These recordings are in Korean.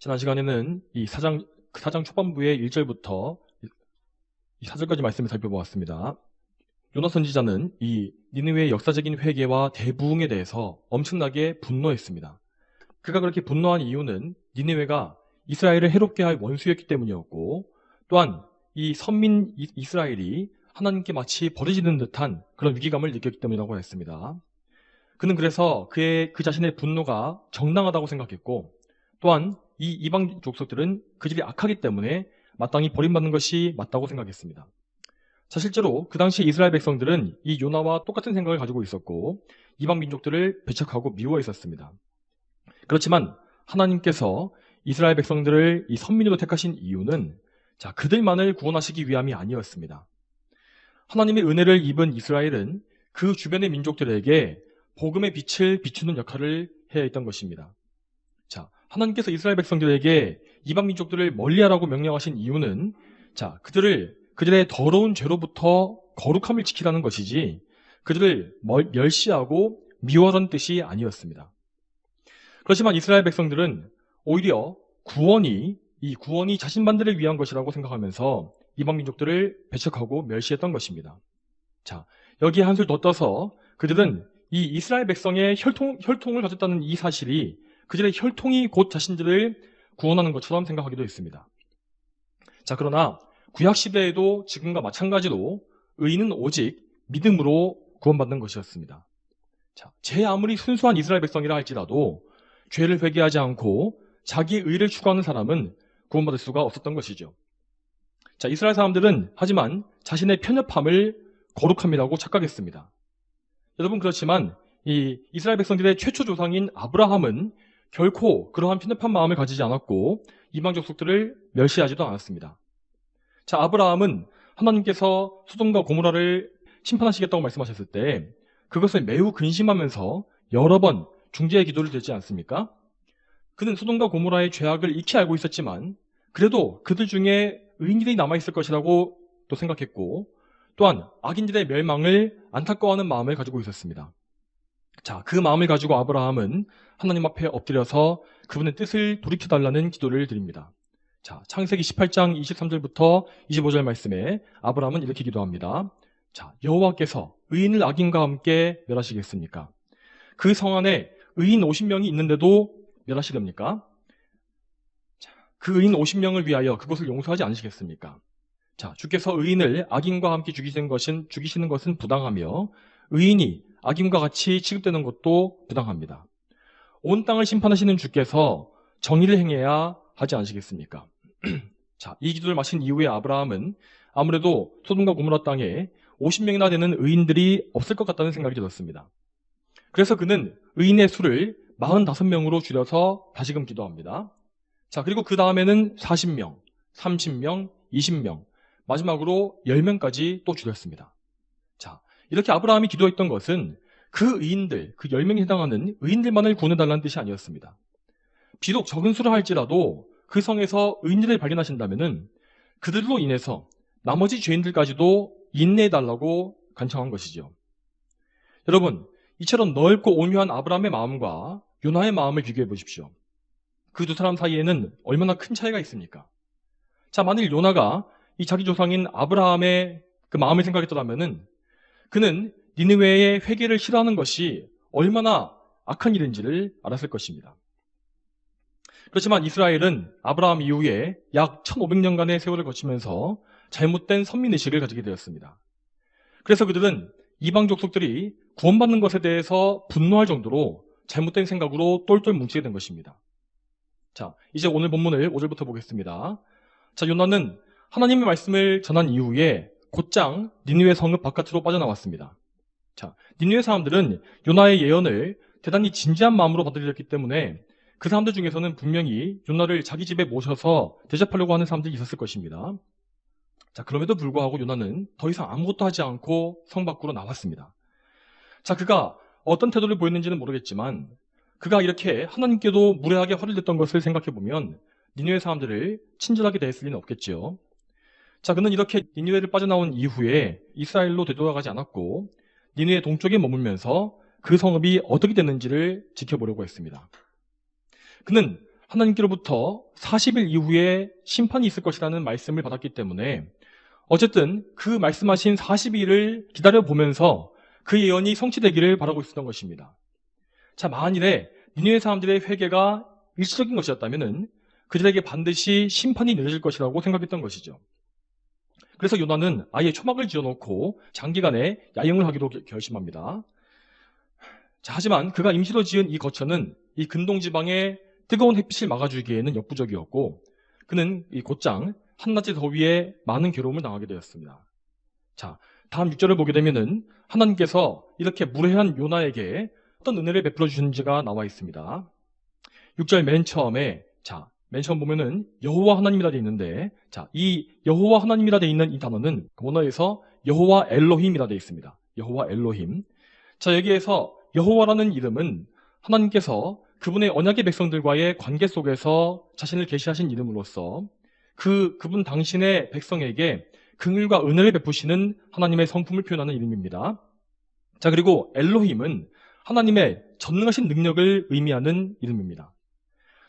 지난 시간에는 이 사장 초반부의 1절부터 이 4절까지 말씀을 살펴보았습니다. 요나 선지자는 이 니느웨의 역사적인 회개와 대부흥에 대해서 엄청나게 분노했습니다. 그가 그렇게 분노한 이유는 니느웨가 이스라엘을 해롭게 할 원수였기 때문이었고, 또한 이 선민 이스라엘이 하나님께 마치 버려지는 듯한 그런 위기감을 느꼈기 때문이라고 했습니다. 그는 그래서 그 자신의 분노가 정당하다고 생각했고, 또한 이 이방 족속들은 그들이 악하기 때문에 마땅히 버림받는 것이 맞다고 생각했습니다. 자, 실제로 그 당시 이스라엘 백성들은 이 요나와 똑같은 생각을 가지고 있었고, 이방 민족들을 배척하고 미워했었습니다. 그렇지만 하나님께서 이스라엘 백성들을 이 선민으로 택하신 이유는 그들만을 구원하시기 위함이 아니었습니다. 하나님의 은혜를 입은 이스라엘은 그 주변의 민족들에게 복음의 빛을 비추는 역할을 해야 했던 것입니다. 하나님께서 이스라엘 백성들에게 이방 민족들을 멀리하라고 명령하신 이유는 그들의 더러운 죄로부터 거룩함을 지키라는 것이지 그들을 멸시하고 미워하는 뜻이 아니었습니다. 그렇지만 이스라엘 백성들은 오히려 구원이 자신만들을 위한 것이라고 생각하면서 이방 민족들을 배척하고 멸시했던 것입니다. 여기에 한술 더 떠서 그들은 이 이스라엘 백성의 혈통을 가졌다는 이 사실이 그들의 혈통이 곧 자신들을 구원하는 것처럼 생각하기도 했습니다. 그러나 구약시대에도 지금과 마찬가지로 의인은 오직 믿음으로 구원받는 것이었습니다. 제 아무리 순수한 이스라엘 백성이라 할지라도 죄를 회개하지 않고 자기의 의를 추구하는 사람은 구원받을 수가 없었던 것이죠. 이스라엘 사람들은 하지만 자신의 편협함을 거룩함이라고 착각했습니다. 여러분, 그렇지만 이 이스라엘 백성들의 최초 조상인 아브라함은 결코 그러한 편협한 마음을 가지지 않았고 이방 족속들을 멸시하지도 않았습니다. 아브라함은 하나님께서 소돔과 고모라를 심판하시겠다고 말씀하셨을 때 그것을 매우 근심하면서 여러 번 중재의 기도를 드리지 않습니까? 그는 소돔과 고모라의 죄악을 익히 알고 있었지만 그래도 그들 중에 의인들이 남아있을 것이라고 또 생각했고, 또한 악인들의 멸망을 안타까워하는 마음을 가지고 있었습니다. 그 마음을 가지고 아브라함은 하나님 앞에 엎드려서 그분의 뜻을 돌이켜달라는 기도를 드립니다. 창세기 18장 23절부터 25절 말씀에 아브라함은 이렇게 기도합니다. 여호와께서 의인을 악인과 함께 멸하시겠습니까? 그 성 안에 의인 50명이 있는데도 멸하시렵니까? 그 의인 50명을 위하여 그것을 용서하지 않으시겠습니까? 주께서 의인을 악인과 함께 죽이시는 것은 부당하며 의인이 악인과 같이 취급되는 것도 부당합니다. 온 땅을 심판하시는 주께서 정의를 행해야 하지 않으시겠습니까? 이 기도를 마친 이후에 아브라함은 아무래도 소돔과 고모라 땅에 50명이나 되는 의인들이 없을 것 같다는 생각이 들었습니다. 그래서 그는 의인의 수를 45명으로 줄여서 다시금 기도합니다. 그리고 그 다음에는 40명, 30명, 20명, 마지막으로 10명까지 또 줄였습니다. 이렇게 아브라함이 기도했던 것은 그 의인들, 그 10명에 해당하는 의인들만을 구원해달라는 뜻이 아니었습니다. 비록 적은 수를 할지라도 그 성에서 의인들을 발견하신다면은 그들로 인해서 나머지 죄인들까지도 인내해달라고 간청한 것이죠. 여러분, 이처럼 넓고 온유한 아브라함의 마음과 요나의 마음을 비교해 보십시오. 그 두 사람 사이에는 얼마나 큰 차이가 있습니까? 만일 요나가 이 자기 조상인 아브라함의 그 마음을 생각했더라면은 그는 니느웨의 회개를 싫어하는 것이 얼마나 악한 일인지를 알았을 것입니다. 그렇지만 이스라엘은 아브라함 이후에 약 1500년간의 세월을 거치면서 잘못된 선민의식을 가지게 되었습니다. 그래서 그들은 이방 족속들이 구원받는 것에 대해서 분노할 정도로 잘못된 생각으로 똘똘 뭉치게 된 것입니다. 이제 오늘 본문을 5절부터 보겠습니다. 요나는 하나님의 말씀을 전한 이후에 곧장 니느웨 성읍 바깥으로 빠져나왔습니다. 니느웨 사람들은 요나의 예언을 대단히 진지한 마음으로 받아들였기 때문에 그 사람들 중에서는 분명히 요나를 자기 집에 모셔서 대접하려고 하는 사람들이 있었을 것입니다. 그럼에도 불구하고 요나는 더 이상 아무것도 하지 않고 성 밖으로 나왔습니다. 그가 어떤 태도를 보였는지는 모르겠지만 그가 이렇게 하나님께도 무례하게 화를 냈던 것을 생각해보면 니느웨 사람들을 친절하게 대했을 리는 없겠지요. 그는 이렇게 니느웨를 빠져나온 이후에 이스라엘로 되돌아가지 않았고 니느웨 동쪽에 머물면서 그 성읍이 어떻게 됐는지를 지켜보려고 했습니다. 그는 하나님께로부터 40일 이후에 심판이 있을 것이라는 말씀을 받았기 때문에 어쨌든 그 말씀하신 40일을 기다려보면서 그 예언이 성취되기를 바라고 있었던 것입니다. 자, 만일에 니느웨 사람들의 회개가 일시적인 것이었다면 그들에게 반드시 심판이 내려질 것이라고 생각했던 것이죠. 그래서 요나는 아예 초막을 지어놓고 장기간의 야영을 하기로 결심합니다. 자, 하지만 그가 임시로 지은 이 거처는 이 근동지방의 뜨거운 햇빛을 막아주기에는 역부족이었고 그는 이 곧장 한낮의 더위에 많은 괴로움을 당하게 되었습니다. 자, 다음 6절을 보게 되면은 하나님께서 이렇게 무례한 요나에게 어떤 은혜를 베풀어 주셨는지가 나와 있습니다. 6절 맨 처음에 맨 처음 보면은 여호와 하나님이라 되어 있는데 이 여호와 하나님이라 되어 있는 이 단어는 원어에서 여호와 엘로힘이라 되어 있습니다. 여호와 엘로힘. 자, 여기에서 여호와라는 이름은 하나님께서 그분의 언약의 백성들과의 관계 속에서 자신을 계시하신 이름으로서 그분 당신의 백성에게 긍휼과 은혜를 베푸시는 하나님의 성품을 표현하는 이름입니다. 자, 그리고 엘로힘은 하나님의 전능하신 능력을 의미하는 이름입니다.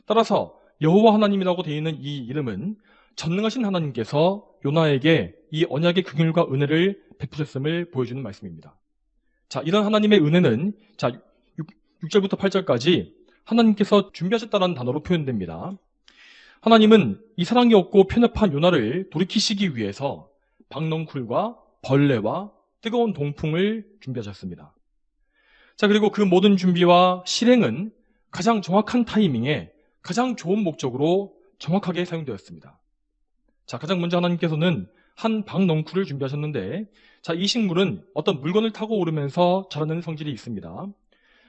따라서 여호와 하나님이라고 되어 있는 이 이름은 전능하신 하나님께서 요나에게 이 언약의 긍휼과 은혜를 베푸셨음을 보여주는 말씀입니다. 자, 이런 하나님의 은혜는 6절부터 8절까지 하나님께서 준비하셨다는 단어로 표현됩니다. 하나님은 이 사랑이 없고 편협한 요나를 돌이키시기 위해서 박넝쿨과 벌레와 뜨거운 동풍을 준비하셨습니다. 자, 그리고 그 모든 준비와 실행은 가장 정확한 타이밍에 가장 좋은 목적으로 정확하게 사용되었습니다. 자, 가장 먼저 하나님께서는 한 박넝쿨을 준비하셨는데 이 식물은 어떤 물건을 타고 오르면서 자라는 성질이 있습니다.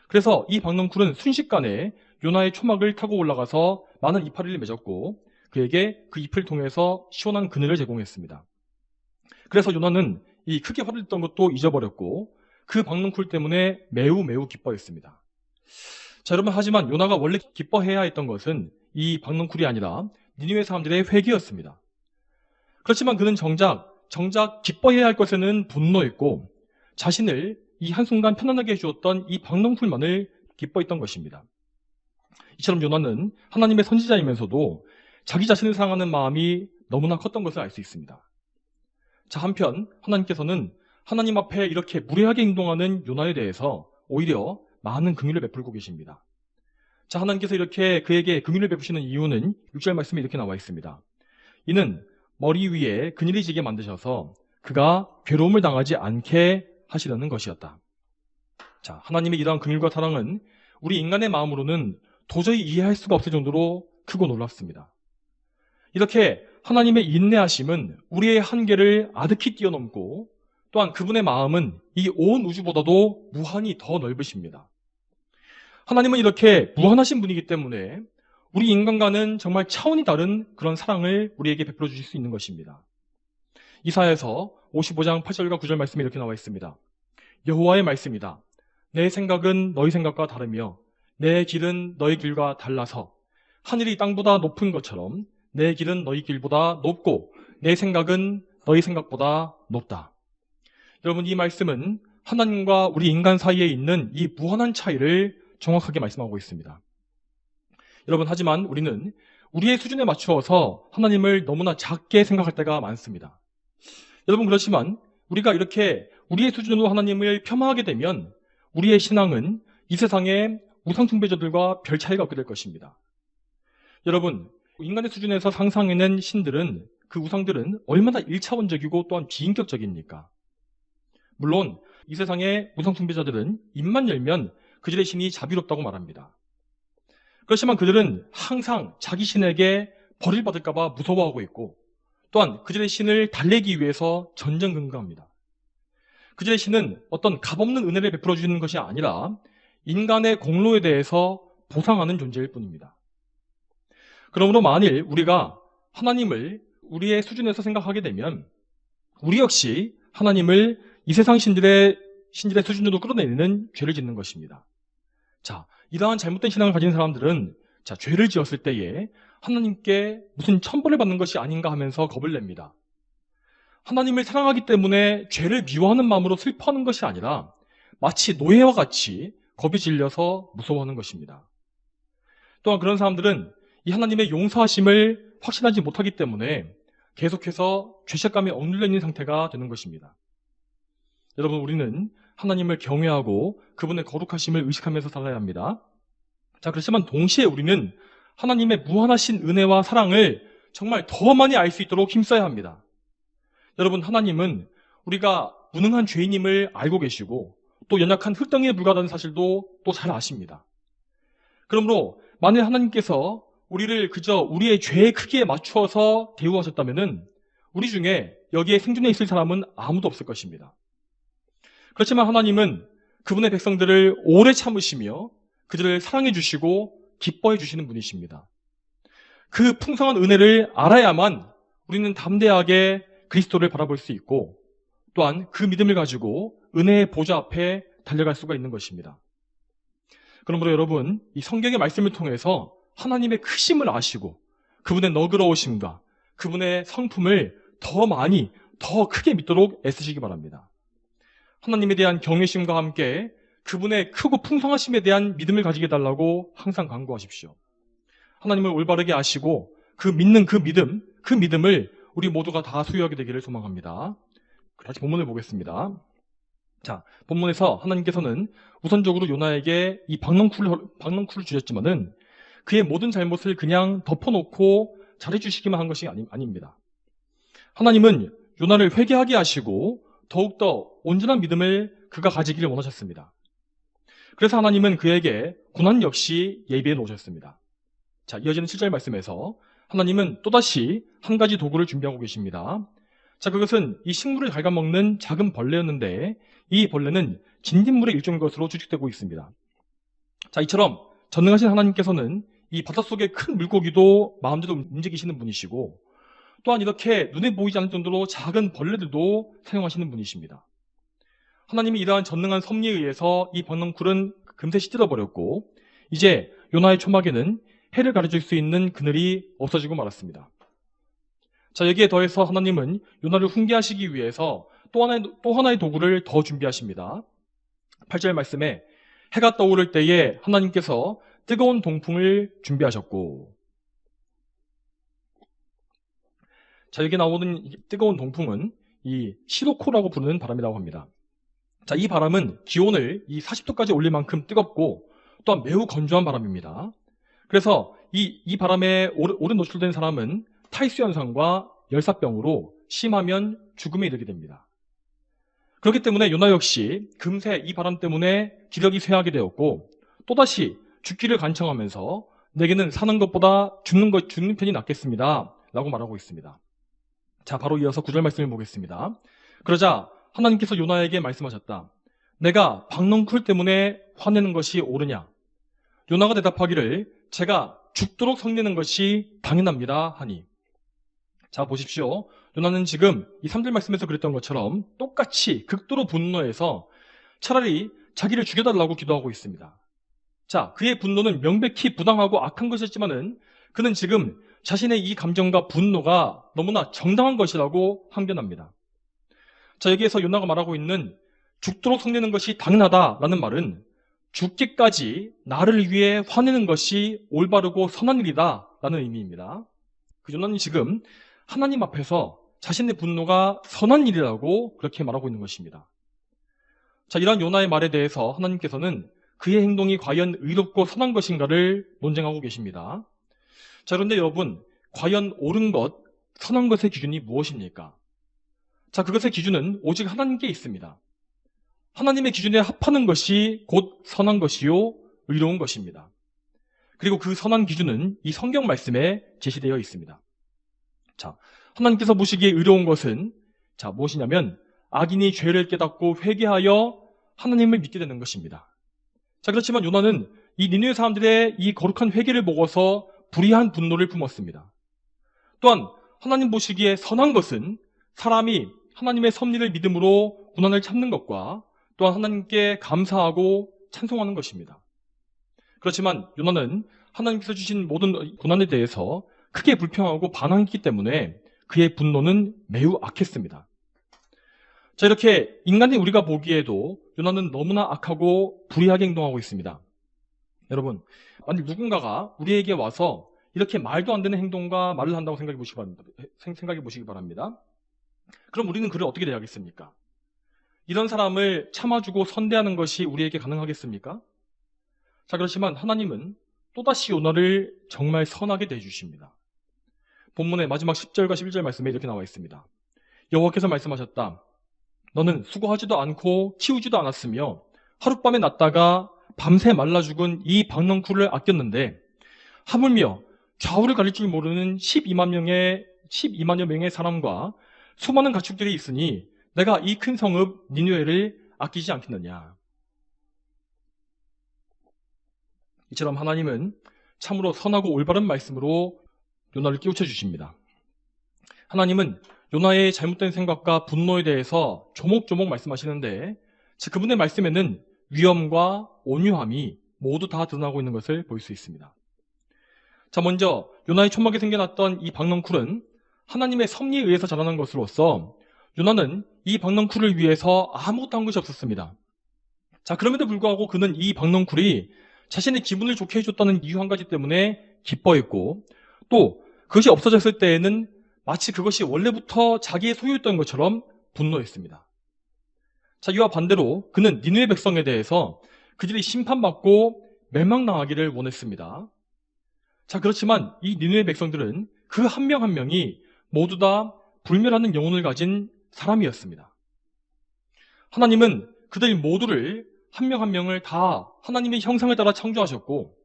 그래서 이 박넝쿨은 순식간에 요나의 초막을 타고 올라가서 많은 이파리를 맺었고 그에게 그 잎을 통해서 시원한 그늘을 제공했습니다. 그래서 요나는 이 크게 화를 냈던 것도 잊어버렸고 그 박넝쿨 때문에 매우 기뻐했습니다. 자, 여러분, 하지만 요나가 원래 기뻐해야 했던 것은 이 박넝쿨이 아니라 니느웨 사람들의 회개였습니다. 그렇지만 그는 정작 기뻐해야 할 것에는 분노했고 자신을 이 한순간 편안하게 해주었던 이 박넝쿨만을 기뻐했던 것입니다. 이처럼 요나는 하나님의 선지자이면서도 자기 자신을 사랑하는 마음이 너무나 컸던 것을 알 수 있습니다. 자, 한편 하나님께서는 하나님 앞에 이렇게 무례하게 행동하는 요나에 대해서 오히려 많은 긍휼을 베풀고 계십니다. 자, 하나님께서 이렇게 그에게 긍휼을 베푸시는 이유는 6절 말씀에 이렇게 나와 있습니다. 이는 머리 위에 그늘이 지게 만드셔서 그가 괴로움을 당하지 않게 하시려는 것이었다. 자, 하나님의 이러한 긍휼과 사랑은 우리 인간의 마음으로는 도저히 이해할 수가 없을 정도로 크고 놀랍습니다. 이렇게 하나님의 인내하심은 우리의 한계를 아득히 뛰어넘고 또한 그분의 마음은 이 온 우주보다도 무한히 더 넓으십니다. 하나님은 이렇게 무한하신 분이기 때문에 우리 인간과는 정말 차원이 다른 그런 사랑을 우리에게 베풀어 주실 수 있는 것입니다. 이사야서 55장 8절과 9절 말씀이 이렇게 나와 있습니다. 여호와의 말씀이다. 내 생각은 너희 생각과 다르며 내 길은 너희 길과 달라서 하늘이 땅보다 높은 것처럼 내 길은 너희 길보다 높고 내 생각은 너희 생각보다 높다. 여러분, 이 말씀은 하나님과 우리 인간 사이에 있는 이 무한한 차이를 정확하게 말씀하고 있습니다. 여러분, 하지만 우리는 우리의 수준에 맞추어서 하나님을 너무나 작게 생각할 때가 많습니다. 여러분, 그렇지만 우리가 이렇게 우리의 수준으로 하나님을 폄하하게 되면 우리의 신앙은 이 세상의 우상 숭배자들과 별 차이가 없게 될 것입니다. 여러분, 인간의 수준에서 상상해낸 신들은, 그 우상들은 얼마나 1차원적이고 또한 비인격적입니까? 물론 이 세상의 우상 숭배자들은 입만 열면 그들의 신이 자비롭다고 말합니다. 그렇지만 그들은 항상 자기 신에게 벌을 받을까 봐 무서워하고 있고 또한 그들의 신을 달래기 위해서 전전긍긍합니다. 그들의 신은 어떤 값없는 은혜를 베풀어 주는 것이 아니라 인간의 공로에 대해서 보상하는 존재일 뿐입니다. 그러므로 만일 우리가 하나님을 우리의 수준에서 생각하게 되면 우리 역시 하나님을 이 세상 신들의 수준으로 끌어내리는 죄를 짓는 것입니다. 자, 이러한 잘못된 신앙을 가진 사람들은 죄를 지었을 때에 하나님께 무슨 천벌을 받는 것이 아닌가 하면서 겁을 냅니다. 하나님을 사랑하기 때문에 죄를 미워하는 마음으로 슬퍼하는 것이 아니라 마치 노예와 같이 겁이 질려서 무서워하는 것입니다. 또한 그런 사람들은 이 하나님의 용서하심을 확신하지 못하기 때문에 계속해서 죄책감에 억눌려 있는 상태가 되는 것입니다. 여러분, 우리는 하나님을 경외하고 그분의 거룩하심을 의식하면서 살아야 합니다. 자, 그렇지만 동시에 우리는 하나님의 무한하신 은혜와 사랑을 정말 더 많이 알 수 있도록 힘써야 합니다. 여러분, 하나님은 우리가 무능한 죄인임을 알고 계시고 또 연약한 흙덩이에 불과하다는 사실도 또 잘 아십니다. 그러므로 만일 하나님께서 우리를 그저 우리의 죄의 크기에 맞추어서 대우하셨다면 우리 중에 여기에 생존해 있을 사람은 아무도 없을 것입니다. 그렇지만 하나님은 그분의 백성들을 오래 참으시며 그들을 사랑해 주시고 기뻐해 주시는 분이십니다. 그 풍성한 은혜를 알아야만 우리는 담대하게 그리스도를 바라볼 수 있고 또한 그 믿음을 가지고 은혜의 보좌 앞에 달려갈 수가 있는 것입니다. 그러므로 여러분, 이 성경의 말씀을 통해서 하나님의 크심을 아시고 그분의 너그러우심과 그분의 성품을 더 많이, 더 크게 믿도록 애쓰시기 바랍니다. 하나님에 대한 경외심과 함께 그분의 크고 풍성하심에 대한 믿음을 가지게 해달라고 항상 간구하십시오. 하나님을 올바르게 아시고 그 믿는 그 믿음을 우리 모두가 다 소유하게 되기를 소망합니다. 다시 본문을 보겠습니다. 자, 본문에서 하나님께서는 우선적으로 요나에게 이 박넝쿨을 주셨지만은 그의 모든 잘못을 그냥 덮어놓고 잘해주시기만 한 것이 아닙니다. 하나님은 요나를 회개하게 하시고 더욱더 온전한 믿음을 그가 가지기를 원하셨습니다. 그래서 하나님은 그에게 고난 역시 예비해 놓으셨습니다. 자, 이어지는 7절 말씀에서 하나님은 또다시 한 가지 도구를 준비하고 계십니다. 자, 그것은 이 식물을 갉아먹는 작은 벌레였는데 이 벌레는 진딧물의 일종인 것으로 추측되고 있습니다. 자, 이처럼 전능하신 하나님께서는 이 바닷속의 큰 물고기도 마음대로 움직이시는 분이시고 또한 이렇게 눈에 보이지 않을 정도로 작은 벌레들도 사용하시는 분이십니다. 하나님이 이러한 전능한 섭리에 의해서 이 박넝쿨은 금세 시들어버렸고 이제 요나의 초막에는 해를 가려줄 수 있는 그늘이 없어지고 말았습니다. 자, 여기에 더해서 하나님은 요나를 훈계하시기 위해서 또 하나의 도구를 더 준비하십니다. 8절 말씀에 해가 떠오를 때에 하나님께서 뜨거운 동풍을 준비하셨고, 자, 여기 나오는 뜨거운 동풍은 이 시로코라고 부르는 바람이라고 합니다. 자, 이 바람은 기온을 이 40도까지 올릴 만큼 뜨겁고 또한 매우 건조한 바람입니다. 그래서 이 바람에 오래 노출된 사람은 탈수 현상과 열사병으로 심하면 죽음에 이르게 됩니다. 그렇기 때문에 요나 역시 금세 이 바람 때문에 기력이 쇠하게 되었고 또다시 죽기를 간청하면서 내게는 사는 것보다 죽는 편이 낫겠습니다 라고 말하고 있습니다. 자, 바로 이어서 9절 말씀을 보겠습니다. 그러자 하나님께서 요나에게 말씀하셨다. 내가 박넝쿨 때문에 화내는 것이 옳으냐? 요나가 대답하기를 제가 죽도록 성내는 것이 당연합니다 하니. 자, 보십시오. 요나는 지금 이 3절 말씀에서 그랬던 것처럼 똑같이 극도로 분노해서 차라리 자기를 죽여달라고 기도하고 있습니다. 자, 그의 분노는 명백히 부당하고 악한 것이었지만은 그는 지금 자신의 이 감정과 분노가 너무나 정당한 것이라고 항변합니다. 자, 여기에서 요나가 말하고 있는 죽도록 성내는 것이 당연하다라는 말은 죽기까지 나를 위해 화내는 것이 올바르고 선한 일이다라는 의미입니다. 그 요나는 지금 하나님 앞에서 자신의 분노가 선한 일이라고 그렇게 말하고 있는 것입니다. 자, 이러한 요나의 말에 대해서 하나님께서는 그의 행동이 과연 의롭고 선한 것인가를 논쟁하고 계십니다. 자, 그런데 여러분, 과연 옳은 것, 선한 것의 기준이 무엇입니까? 자, 그것의 기준은 오직 하나님께 있습니다. 하나님의 기준에 합하는 것이 곧 선한 것이요 의로운 것입니다. 그리고 그 선한 기준은 이 성경 말씀에 제시되어 있습니다. 자, 하나님께서 보시기에 의로운 것은 자, 무엇이냐면 악인이 죄를 깨닫고 회개하여 하나님을 믿게 되는 것입니다. 자, 그렇지만 요나는 이 니느웨 사람들의 이 거룩한 회개를 보고서 불의한 분노를 품었습니다. 또한 하나님 보시기에 선한 것은 사람이 하나님의 섭리를 믿음으로 고난을 참는 것과 또한 하나님께 감사하고 찬송하는 것입니다. 그렇지만 요나는 하나님께서 주신 모든 고난에 대해서 크게 불평하고 반항했기 때문에 그의 분노는 매우 악했습니다. 자, 이렇게 인간의 우리가 보기에도 요나는 너무나 악하고 불의하게 행동하고 있습니다. 여러분, 만약 누군가가 우리에게 와서 이렇게 말도 안 되는 행동과 말을 한다고 생각해 보시기 바랍니다. 그럼 우리는 그를 어떻게 대하겠습니까? 이런 사람을 참아주고 선대하는 것이 우리에게 가능하겠습니까? 자, 그렇지만 하나님은 또다시 요나를 정말 선하게 대해주십니다. 본문의 마지막 10절과 11절 말씀에 이렇게 나와 있습니다. 여호와께서 말씀하셨다. 너는 수고하지도 않고 키우지도 않았으며 하룻밤에 났다가 밤새 말라 죽은 이 박넝쿨을 아꼈는데 하물며 좌우를 가릴 줄 모르는 12만여 명의 사람과 수많은 가축들이 있으니 내가 이 큰 성읍 니느웨를 아끼지 않겠느냐. 이처럼 하나님은 참으로 선하고 올바른 말씀으로 요나를 깨우쳐 주십니다. 하나님은 요나의 잘못된 생각과 분노에 대해서 조목조목 말씀하시는데 그분의 말씀에는 위엄과 온유함이 모두 다 드러나고 있는 것을 볼 수 있습니다. 자, 먼저 요나의 촌막에 생겨났던 이 박넝쿨은 하나님의 섭리에 의해서 자라난 것으로서 요나는 이 박넝쿨을 위해서 아무것도 한 것이 없었습니다. 자, 그럼에도 불구하고 그는 이 박넝쿨이 자신의 기분을 좋게 해줬다는 이유 한 가지 때문에 기뻐했고 또 그것이 없어졌을 때에는 마치 그것이 원래부터 자기의 소유였던 것처럼 분노했습니다. 자, 이와 반대로 그는 니느웨 백성에 대해서 그들이 심판받고 멸망당하기를 원했습니다. 자, 그렇지만 이 니느웨 백성들은 그 한 명 한 명이 모두 다 불멸하는 영혼을 가진 사람이었습니다. 하나님은 그들 모두를 한 명 한 명을 다 하나님의 형상을 따라 창조하셨고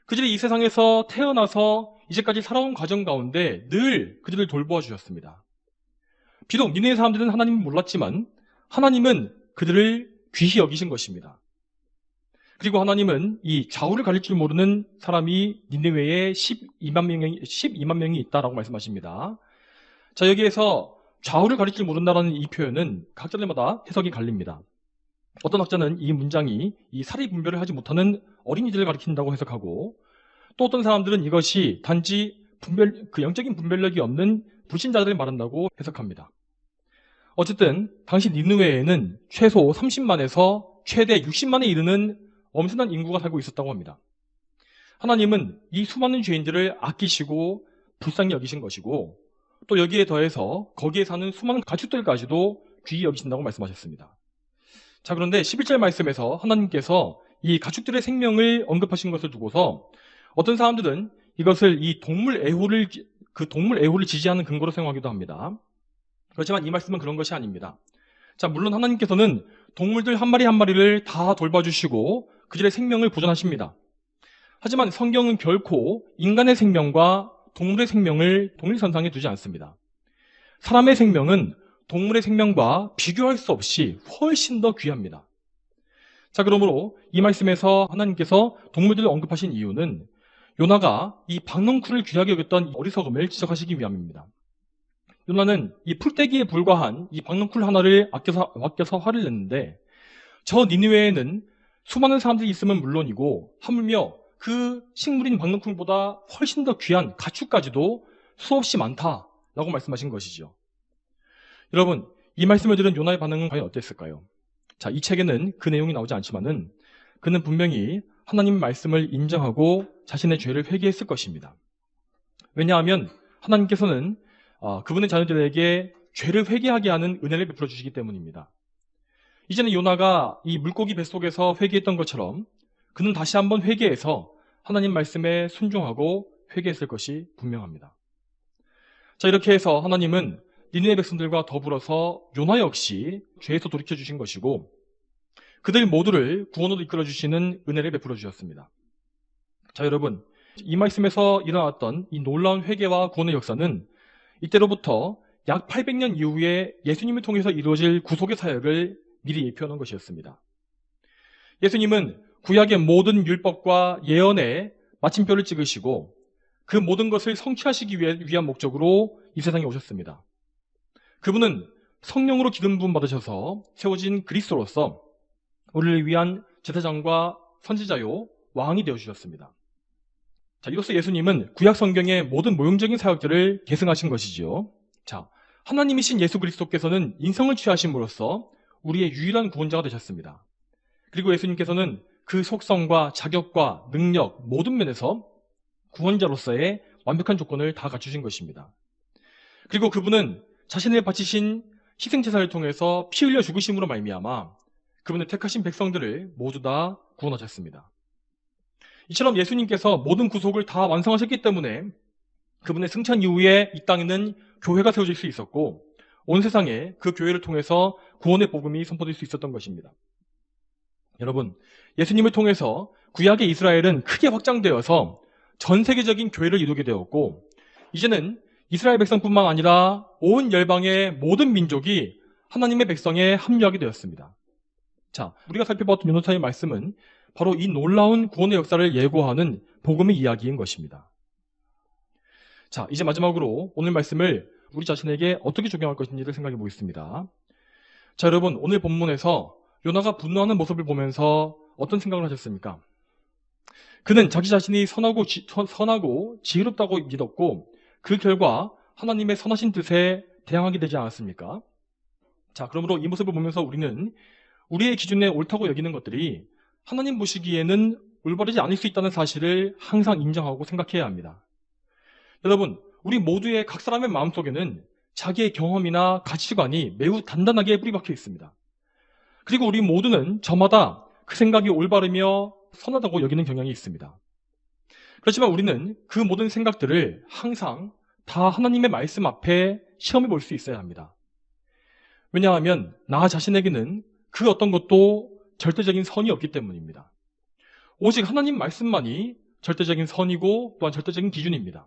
그들이 이 세상에서 태어나서 이제까지 살아온 과정 가운데 늘 그들을 돌보아 주셨습니다. 비록 니느웨 사람들은 하나님을 몰랐지만 하나님은 그들을 귀히 여기신 것입니다. 그리고 하나님은 이 좌우를 가릴 줄 모르는 사람이 니느웨에 12만 명이 있다라고 말씀하십니다. 자, 여기에서 좌우를 가릴 줄 모른다라는 이 표현은 각자들마다 해석이 갈립니다. 어떤 학자는 이 문장이 이 사리 분별을 하지 못하는 어린이들을 가리킨다고 해석하고 또 어떤 사람들은 이것이 단지 영적인 분별력이 없는 불신자들을 말한다고 해석합니다. 어쨌든 당시 니느웨에는 최소 30만에서 최대 60만에 이르는 엄청난 인구가 살고 있었다고 합니다. 하나님은 이 수많은 죄인들을 아끼시고 불쌍히 여기신 것이고 또 여기에 더해서 거기에 사는 수많은 가축들까지도 귀히 여기신다고 말씀하셨습니다. 자, 그런데 11절 말씀에서 하나님께서 이 가축들의 생명을 언급하신 것을 두고서 어떤 사람들은 이것을 이 동물 애호를 지지하는 근거로 사용하기도 합니다. 그렇지만 이 말씀은 그런 것이 아닙니다. 자, 물론 하나님께서는 동물들 한 마리 한 마리를 다 돌봐주시고 그들의 생명을 보존하십니다. 하지만 성경은 결코 인간의 생명과 동물의 생명을 동일선상에 두지 않습니다. 사람의 생명은 동물의 생명과 비교할 수 없이 훨씬 더 귀합니다. 자, 그러므로 이 말씀에서 하나님께서 동물들을 언급하신 이유는 요나가 이 박넝쿨을 귀하게 여겼던 어리석음을 지적하시기 위함입니다. 요나는 이 풀떼기에 불과한 이 박넝쿨 하나를 아껴서 화를 냈는데 저 니느웨에는 수많은 사람들이 있으면 물론이고 하물며 그 식물인 박넝쿨보다 훨씬 더 귀한 가축까지도 수없이 많다라고 말씀하신 것이죠. 여러분, 이 말씀을 들은 요나의 반응은 과연 어땠을까요? 자, 이 책에는 그 내용이 나오지 않지만은 그는 분명히 하나님 말씀을 인정하고 자신의 죄를 회개했을 것입니다. 왜냐하면 하나님께서는 그분의 자녀들에게 죄를 회개하게 하는 은혜를 베풀어 주시기 때문입니다. 이제는 요나가 이 물고기 뱃속에서 회개했던 것처럼 그는 다시 한번 회개해서 하나님 말씀에 순종하고 회개했을 것이 분명합니다. 자, 이렇게 해서 하나님은 니느웨 백성들과 더불어서 요나 역시 죄에서 돌이켜 주신 것이고 그들 모두를 구원으로 이끌어 주시는 은혜를 베풀어 주셨습니다. 자, 여러분, 이 말씀에서 일어났던 이 놀라운 회개와 구원의 역사는 이때로부터 약 800년 이후에 예수님을 통해서 이루어질 구속의 사역을 미리 예표하는 것이었습니다. 예수님은 구약의 모든 율법과 예언에 마침표를 찍으시고 그 모든 것을 성취하시기 위한 목적으로 이 세상에 오셨습니다. 그분은 성령으로 기름 부음 받으셔서 세워진 그리스도로서 우리를 위한 제사장과 선지자요 왕이 되어주셨습니다. 자, 이로써 예수님은 구약 성경의 모든 모형적인 사역들을 계승하신 것이지요. 자, 하나님이신 예수 그리스도께서는 인성을 취하심으로써 우리의 유일한 구원자가 되셨습니다. 그리고 예수님께서는 그 속성과 자격과 능력 모든 면에서 구원자로서의 완벽한 조건을 다 갖추신 것입니다. 그리고 그분은 자신을 바치신 희생제사를 통해서 피 흘려 죽으심으로 말미암아 그분의 택하신 백성들을 모두 다 구원하셨습니다. 이처럼 예수님께서 모든 구속을 다 완성하셨기 때문에 그분의 승천 이후에 이 땅에는 교회가 세워질 수 있었고 온 세상에 그 교회를 통해서 구원의 복음이 선포될 수 있었던 것입니다. 여러분, 예수님을 통해서 구약의 이스라엘은 크게 확장되어서 전 세계적인 교회를 이루게 되었고 이제는 이스라엘 백성뿐만 아니라 온 열방의 모든 민족이 하나님의 백성에 합류하게 되었습니다. 자, 우리가 살펴봤던 요나단의 말씀은 바로 이 놀라운 구원의 역사를 예고하는 복음의 이야기인 것입니다. 자, 이제 마지막으로 오늘 말씀을 우리 자신에게 어떻게 적용할 것인지를 생각해 보겠습니다. 자, 여러분, 오늘 본문에서 요나가 분노하는 모습을 보면서 어떤 생각을 하셨습니까? 그는 자기 자신이 선하고 지혜롭다고 믿었고 그 결과 하나님의 선하신 뜻에 대항하게 되지 않았습니까? 자, 그러므로 이 모습을 보면서 우리는 우리의 기준에 옳다고 여기는 것들이 하나님 보시기에는 올바르지 않을 수 있다는 사실을 항상 인정하고 생각해야 합니다. 여러분, 우리 모두의 각 사람의 마음속에는 자기의 경험이나 가치관이 매우 단단하게 뿌리박혀 있습니다. 그리고 우리 모두는 저마다 그 생각이 올바르며 선하다고 여기는 경향이 있습니다. 그렇지만 우리는 그 모든 생각들을 항상 다 하나님의 말씀 앞에 시험해 볼 수 있어야 합니다. 왜냐하면 나 자신에게는 그 어떤 것도 절대적인 선이 없기 때문입니다. 오직 하나님 말씀만이 절대적인 선이고 또한 절대적인 기준입니다.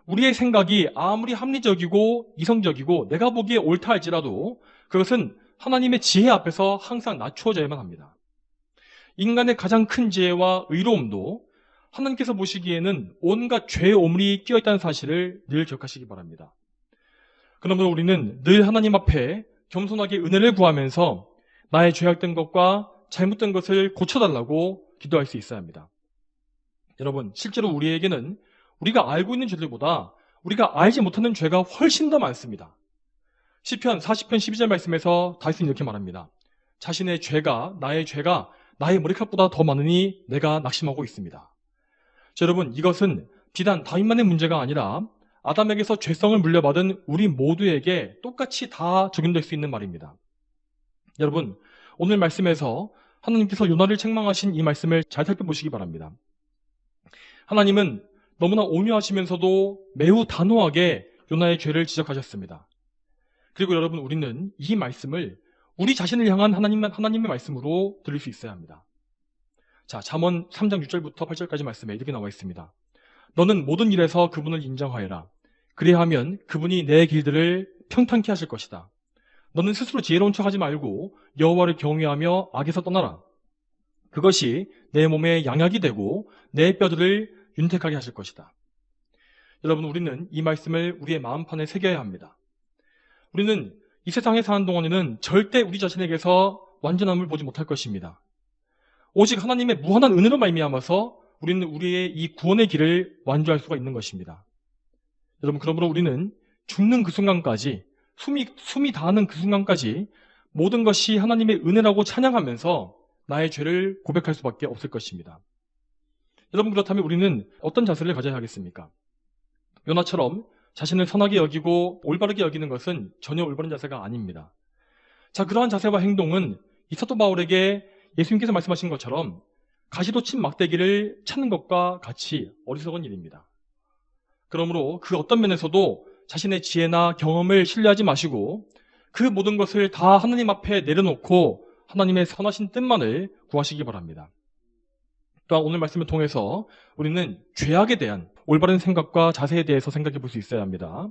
우리의 생각이 아무리 합리적이고 이성적이고 내가 보기에 옳다 할지라도 그것은 하나님의 지혜 앞에서 항상 낮추어져야만 합니다. 인간의 가장 큰 지혜와 의로움도 하나님께서 보시기에는 온갖 죄의 오물이 끼어있다는 사실을 늘 기억하시기 바랍니다. 그러므로 우리는 늘 하나님 앞에 겸손하게 은혜를 구하면서 나의 죄악된 것과 잘못된 것을 고쳐달라고 기도할 수 있어야 합니다. 여러분, 실제로 우리에게는 우리가 알고 있는 죄들보다 우리가 알지 못하는 죄가 훨씬 더 많습니다. 시편 40편 12절 말씀에서 다윗은 이렇게 말합니다. 자신의 죄가 나의 머리카락보다 더 많으니 내가 낙심하고 있습니다. 자, 여러분, 이것은 비단 다윗만의 문제가 아니라 아담에게서 죄성을 물려받은 우리 모두에게 똑같이 다 적용될 수 있는 말입니다. 여러분, 오늘 말씀에서 하나님께서 요나를 책망하신 이 말씀을 잘 살펴보시기 바랍니다. 하나님은 너무나 온유하시면서도 매우 단호하게 요나의 죄를 지적하셨습니다. 그리고 여러분, 우리는 이 말씀을 우리 자신을 향한 하나님의 말씀으로 들을 수 있어야 합니다. 자, 잠언 3장 6절부터 8절까지 말씀에 이렇게 나와 있습니다. 너는 모든 일에서 그분을 인정하여라. 그리하면 그분이 내 길들을 평탄케 하실 것이다. 너는 스스로 지혜로운 척하지 말고 여호와를 경외하며 악에서 떠나라. 그것이 내 몸에 양약이 되고 내 뼈들을 윤택하게 하실 것이다. 여러분, 우리는 이 말씀을 우리의 마음판에 새겨야 합니다. 우리는 이 세상에 사는 동안에는 절대 우리 자신에게서 완전함을 보지 못할 것입니다. 오직 하나님의 무한한 은혜로 말미암아서 우리는 우리의 이 구원의 길을 완주할 수가 있는 것입니다. 여러분, 그러므로 우리는 죽는 그 순간까지, 숨이 다하는 그 순간까지 모든 것이 하나님의 은혜라고 찬양하면서 나의 죄를 고백할 수밖에 없을 것입니다. 여러분, 그렇다면 우리는 어떤 자세를 가져야 하겠습니까? 요나처럼 자신을 선하게 여기고 올바르게 여기는 것은 전혀 올바른 자세가 아닙니다. 자, 그러한 자세와 행동은 이 사도 바울에게 예수님께서 말씀하신 것처럼 가시도 친 막대기를 찾는 것과 같이 어리석은 일입니다. 그러므로 그 어떤 면에서도 자신의 지혜나 경험을 신뢰하지 마시고 그 모든 것을 다 하나님 앞에 내려놓고 하나님의 선하신 뜻만을 구하시기 바랍니다. 또한 오늘 말씀을 통해서 우리는 죄악에 대한 올바른 생각과 자세에 대해서 생각해 볼 수 있어야 합니다.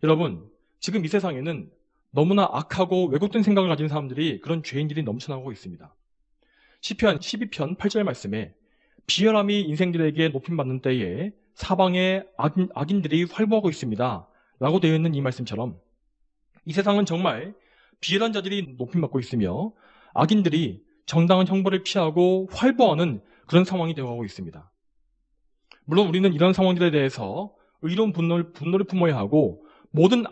여러분, 지금 이 세상에는 너무나 악하고 왜곡된 생각을 가진 사람들이, 그런 죄인들이 넘쳐나고 있습니다. 시편 12편 8절 말씀에 비열함이 인생들에게 높임받는 때에 사방에 악인들이 활보하고 있습니다 라고 되어 있는 이 말씀처럼 이 세상은 정말 비열한 자들이 높임받고 있으며 악인들이 정당한 형벌을 피하고 활보하는 그런 상황이 되어가고 있습니다. 물론 우리는 이런 상황들에 대해서 의로운 분노를 품어야 하고 모든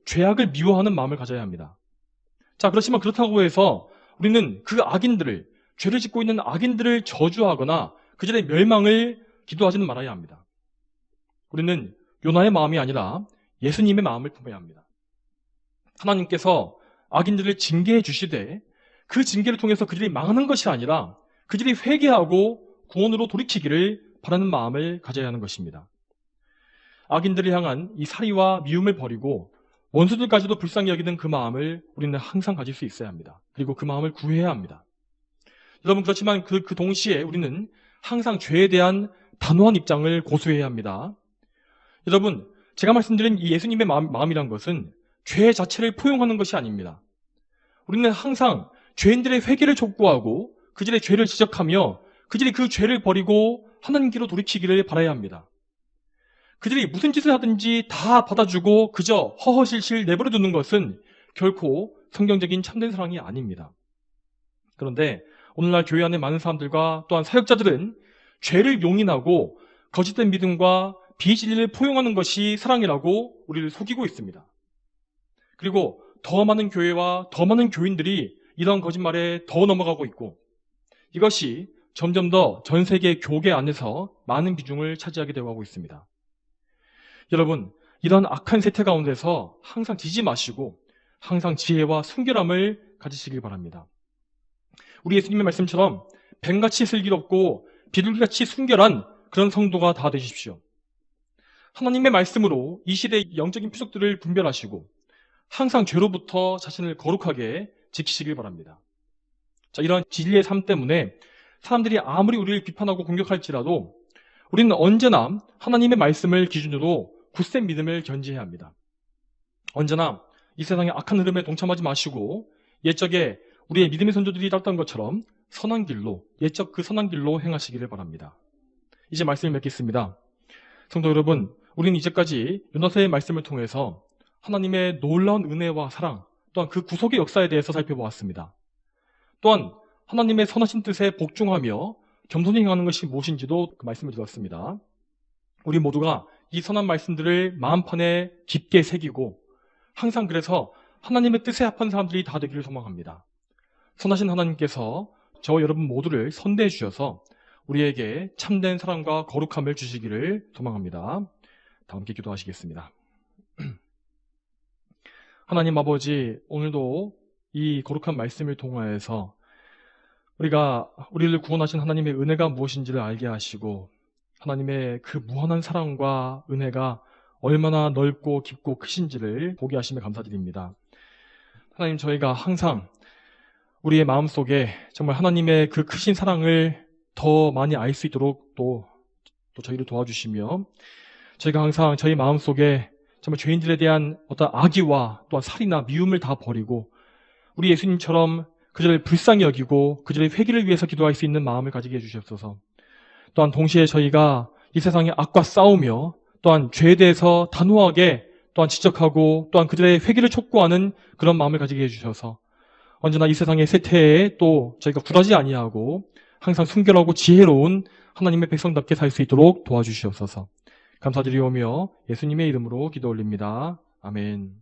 죄악을 미워하는 마음을 가져야 합니다. 자, 그렇지만 그렇다고 해서 우리는 그 악인들을, 죄를 짓고 있는 악인들을 저주하거나 그들의 멸망을 기도하지는 말아야 합니다. 우리는 요나의 마음이 아니라 예수님의 마음을 품어야 합니다. 하나님께서 악인들을 징계해 주시되 그 징계를 통해서 그들이 망하는 것이 아니라 그들이 회개하고 구원으로 돌이키기를 바라는 마음을 가져야 하는 것입니다. 악인들을 향한 이 사리와 미움을 버리고 원수들까지도 불쌍히 여기는 그 마음을 우리는 항상 가질 수 있어야 합니다. 그리고 그 마음을 구해야 합니다. 여러분, 그렇지만 그 동시에 우리는 항상 죄에 대한 단호한 입장을 고수해야 합니다. 여러분, 제가 말씀드린 이 예수님의 마음이란 것은 죄 자체를 포용하는 것이 아닙니다. 우리는 항상 죄인들의 회개를 촉구하고 그들의 죄를 지적하며 그들이 그 죄를 버리고 하나님께로 돌이키기를 바라야 합니다. 그들이 무슨 짓을 하든지 다 받아주고 그저 허허실실 내버려 두는 것은 결코 성경적인 참된 사랑이 아닙니다. 그런데 오늘날 교회 안에 많은 사람들과 또한 사역자들은 죄를 용인하고 거짓된 믿음과 비진리를 포용하는 것이 사랑이라고 우리를 속이고 있습니다. 그리고 더 많은 교회와 더 많은 교인들이 이런 거짓말에 더 넘어가고 있고 이것이 점점 더 전 세계 교계 안에서 많은 비중을 차지하게 되어가고 있습니다. 여러분, 이런 악한 세태 가운데서 항상 지지 마시고 항상 지혜와 순결함을 가지시길 바랍니다. 우리 예수님의 말씀처럼 뱀같이 슬기롭고 비둘기같이 순결한 그런 성도가 다 되십시오. 하나님의 말씀으로 이 시대의 영적인 표적들을 분별하시고 항상 죄로부터 자신을 거룩하게 지키시길 바랍니다. 자, 이런 진리의 삶 때문에 사람들이 아무리 우리를 비판하고 공격할지라도 우리는 언제나 하나님의 말씀을 기준으로 굳센 믿음을 견지해야 합니다. 언제나 이 세상의 악한 흐름에 동참하지 마시고 옛적에 우리의 믿음의 선조들이 따랐던 것처럼 선한 길로, 옛적 그 선한 길로 행하시기를 바랍니다. 이제 말씀을 맺겠습니다. 성도 여러분, 우리는 이제까지 요나서의 말씀을 통해서 하나님의 놀라운 은혜와 사랑, 또한 그 구속의 역사에 대해서 살펴보았습니다. 또한 하나님의 선하신 뜻에 복종하며 겸손히 행하는 것이 무엇인지도 그 말씀을 드렸습니다. 우리 모두가 이 선한 말씀들을 마음판에 깊게 새기고 항상 그래서 하나님의 뜻에 합한 사람들이 다 되기를 소망합니다. 선하신 하나님께서 저와 여러분 모두를 선대해 주셔서 우리에게 참된 사랑과 거룩함을 주시기를 소망합니다. 다 함께 기도하시겠습니다. 하나님 아버지, 오늘도 이 거룩한 말씀을 통하여서 우리를 구원하신 하나님의 은혜가 무엇인지를 알게 하시고 하나님의 그 무한한 사랑과 은혜가 얼마나 넓고 깊고 크신지를 보게 하심에 감사드립니다. 하나님, 저희가 항상 우리의 마음속에 정말 하나님의 그 크신 사랑을 더 많이 알 수 있도록 또 저희를 도와주시며 저희가 항상 저희 마음속에 정말 죄인들에 대한 어떤 악의와 또한 살이나 미움을 다 버리고 우리 예수님처럼 그들을 불쌍히 여기고 그들의 회개를 위해서 기도할 수 있는 마음을 가지게 해주시옵소서. 또한 동시에 저희가 이 세상의 악과 싸우며 또한 죄에 대해서 단호하게 또한 지적하고 또한 그들의 회개를 촉구하는 그런 마음을 가지게 해주셔서 언제나 이 세상의 세태에 또 저희가 굴하지 아니하고 항상 순결하고 지혜로운 하나님의 백성답게 살 수 있도록 도와주시옵소서. 감사드리오며 예수님의 이름으로 기도 올립니다. 아멘.